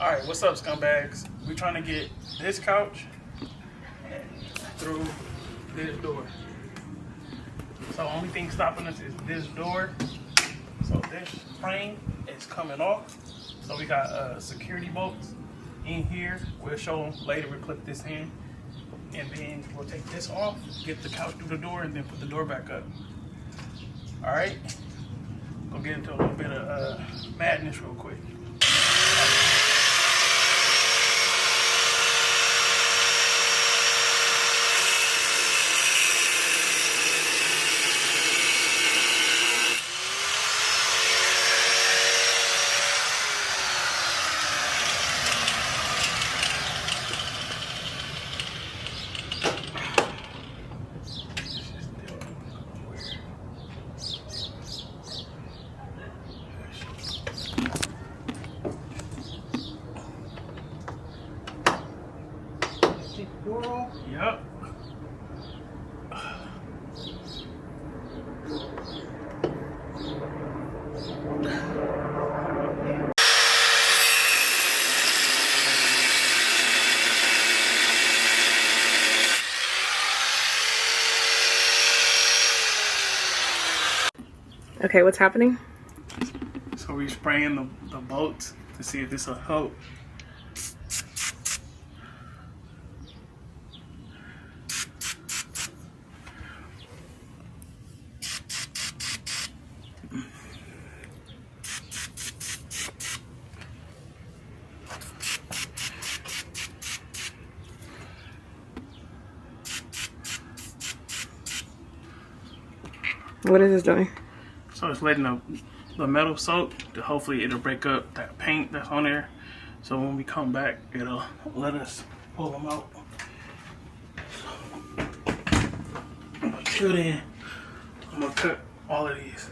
Alright, what's up, scumbags? We're trying to get this couch through this door. So only thing stopping us is this door. So this frame is coming off. So we got security bolts in here. We'll show them later. We'll clip this in. And then we'll take this off, get the couch through the door, and then put the door back up. Alright? Go get into a little bit of madness real quick. Yep. Okay, what's happening? So we're spraying the bolts to see if this will help. What is this doing? So it's letting the metal soak, to hopefully it'll break up that paint that's on there. So when we come back, it'll let us pull them out. Until then, I'm gonna cut all of these.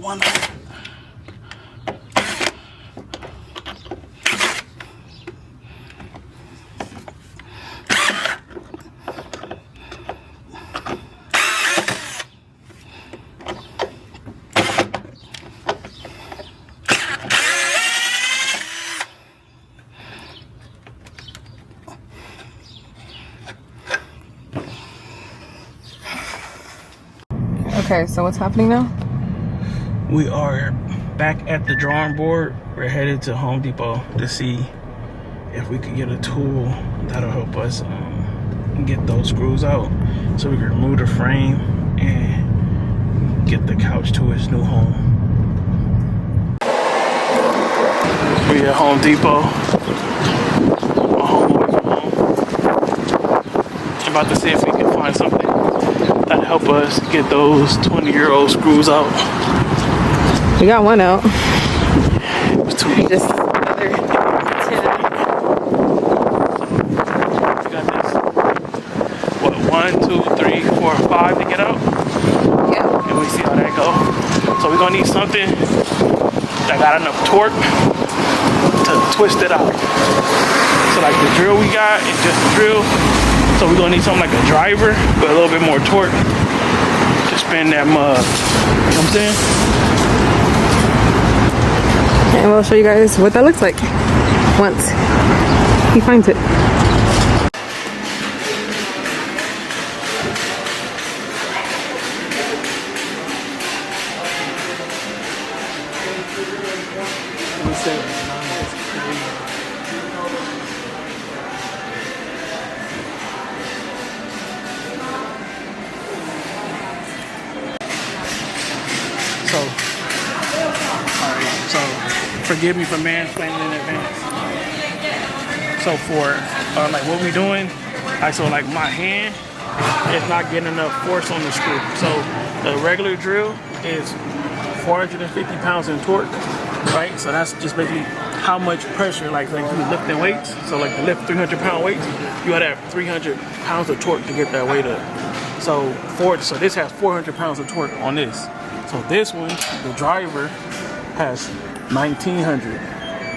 One. Okay, so what's happening now? We are back at the drawing board. We're headed to Home Depot to see if we could get a tool that'll help us get those screws out so we can remove the frame and get the couch to its new home. We at Home Depot. My homeboy from home. I'm about to see if we can find something that'll help us get those 20-year-old screws out. We got one out. It was too easy. Just another 10. We got this. What, 1, 2, 3, 4, 5 to get out? Yeah. And we see how that go. So we're gonna need something that got enough torque to twist it out. So like the drill we got is just a drill. So we're gonna need something like a driver, but a little bit more torque to spin in that mug. You know what I'm saying? And we'll show you guys what that looks like once he finds it. So forgive me for mansplaining in advance. So for like what we doing, so like my hand is not getting enough force on the screw. So the regular drill is 450 pounds in torque, right? So that's just basically how much pressure, like you lifting weights. So like to lift 300-pound weights, you gotta have 300 pounds of torque to get that weight up. So this has 400 pounds of torque on this. So this one, the driver, has 1,900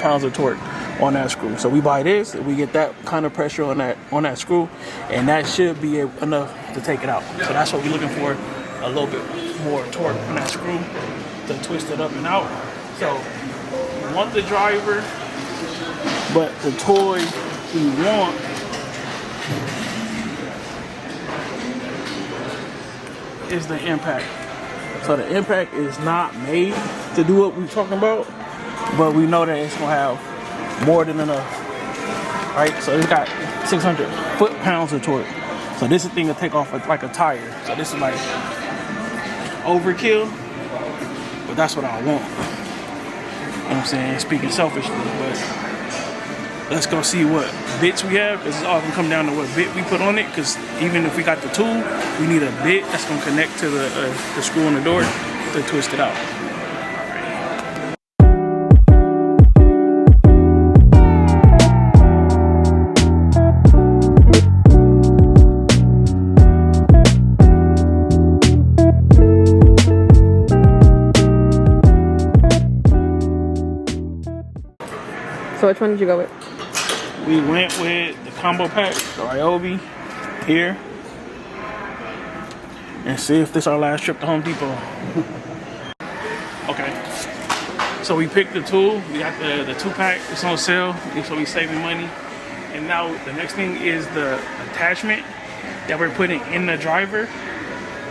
pounds of torque on that screw. So we buy this, we get that kind of pressure on that screw, and that should be enough to take it out. So that's what we're looking for, a little bit more torque on that screw to twist it up and out. So we want the driver, but the toy we want is the impact. So the impact is not made to do what we're talking about, but we know that it's gonna have more than enough, right? So it's got 600 foot-pounds of torque. So this thing will take off like a tire. So this is like overkill, but that's what I want. You know what I'm saying? Speaking selfishly, but let's go see what bits we have, because it's all gonna come down to what bit we put on it, because even if we got the tool, we need a bit that's gonna connect to the screw on the door to twist it out. So which one did you go with? We went with the combo pack, the Ryobi here, and see if this is our last trip to Home Depot. Okay, so we picked the tool. We got the 2-pack. It's on sale, so we saving money. And now the next thing is the attachment that we're putting in the driver,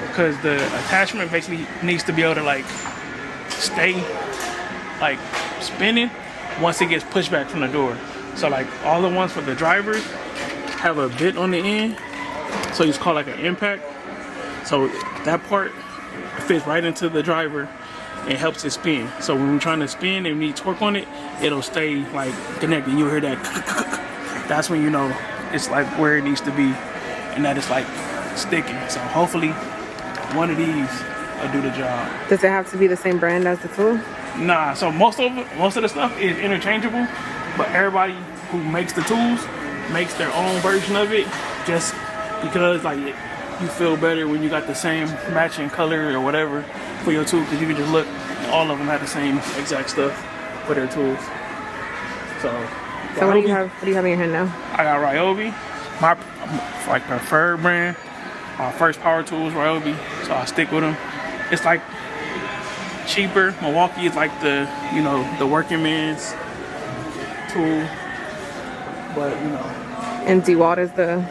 because the attachment basically needs to be able to like stay like spinning once it gets pushed back from the door. So like all the ones for the drivers have a bit on the end, so it's called like an impact. So that part fits right into the driver and helps it spin. So when we're trying to spin and we need torque on it, it'll stay like connected. You'll hear that. That's when you know it's like where it needs to be and that it's like sticking. So hopefully one of these will do the job. Does it have to be the same brand as the tool? Nah, so most of the stuff is interchangeable, but everybody who makes the tools makes their own version of it, just because like you feel better when you got the same matching color or whatever for your tool, because you can just look, all of them have the same exact stuff for their tools. So what do you have in your hand now? I got Ryobi, my like preferred brand. My first power tool is Ryobi, so I stick with them. It's like cheaper. Milwaukee is like the, you know, the working man's tool, but you know. And DeWalt is the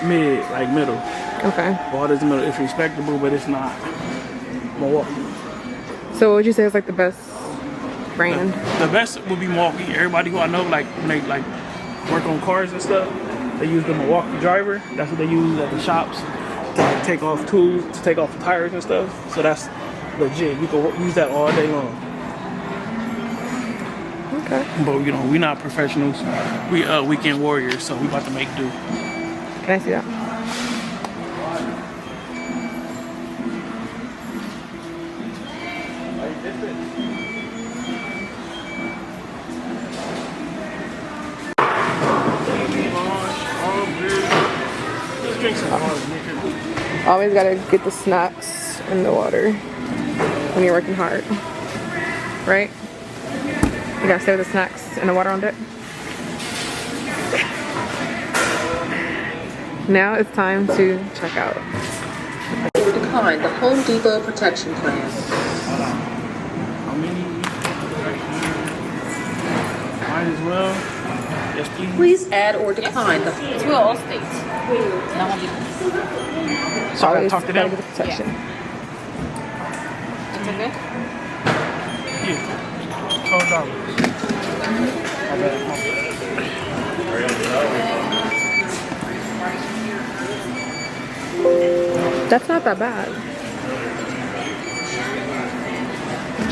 middle. Okay. DeWalt is the middle. It's respectable, but it's not Milwaukee. So what would you say is like the best brand? The best would be Milwaukee. Everybody who I know like when they like work on cars and stuff, they use the Milwaukee driver. That's what they use at the shops to like take off tools, to take off the tires and stuff. So that's legit. You can use that all day long. Okay. But you know, we're not professionals. We weekend warriors, so we about to make do. Can I see that? Let's drink some water, nigga. Always gotta get the snacks and the water when you're working hard, right? You gotta stay with the snacks and the water on deck. Now it's time to check out. decline the Home Depot protection plan. Hold on. How many? Right here. Might as well. Yes, please. Please add or decline the To all states. Not Home Depot. So I Always talk to gotta them. get the protection. It's okay? Yeah. $12. My bad. My bad. That's not that bad.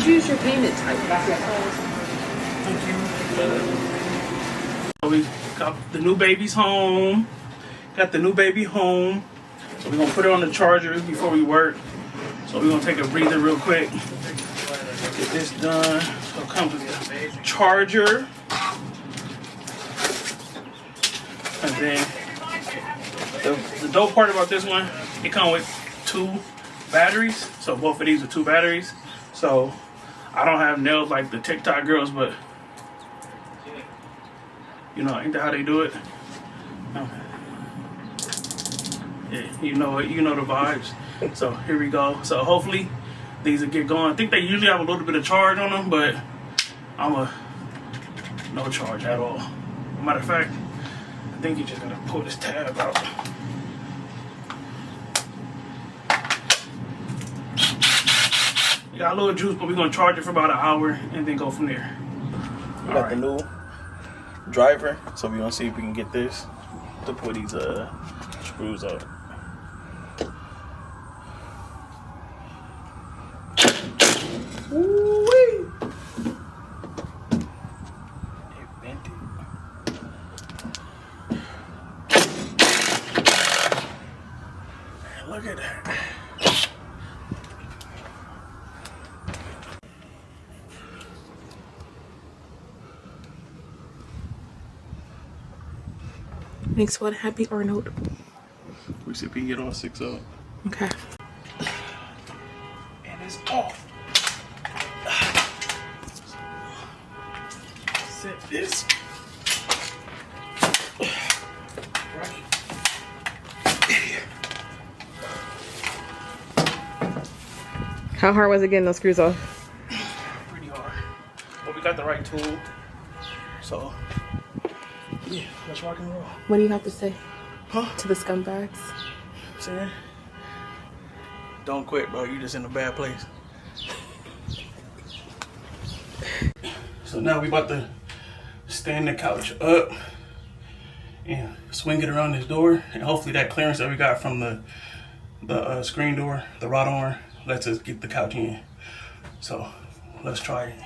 choose your payment type. Thank you. So we got the new baby's home. Got the new baby home. So we're gonna put it on the charger before we work. So we're gonna take a breather real quick. Get this done. So it comes with the charger. And then the dope part about this one, it comes with 2 batteries. So both of these are 2 batteries. So I don't have nails like the TikTok girls, but you know, ain't that how they do it? No. Yeah, you know it. You know the vibes. So here we go. So hopefully these will get going. I think they usually have a little bit of charge on them, but no charge at all. Matter of fact, I think you just gotta pull this tab out. You got a little juice, but we're gonna charge it for about an hour and then go from there. We got the new driver, so we're gonna see if we can get this to put these screws up. Ooh-wee. It bent it. Man, look at that. Makes what happy, Arnold? We see if we can get all 6 up. Okay. And it's off. Set this right here. How hard was it getting those screws off? Pretty hard. But we got the right tool. So, yeah, let's rock and roll. What do you have to say Huh? to the scumbags? Saying? Don't quit, bro. You just in a bad place. So now we about to stand the couch up and swing it around this door, and hopefully that clearance that we got from the screen door, the wrought iron, lets us get the couch in. So let's try it.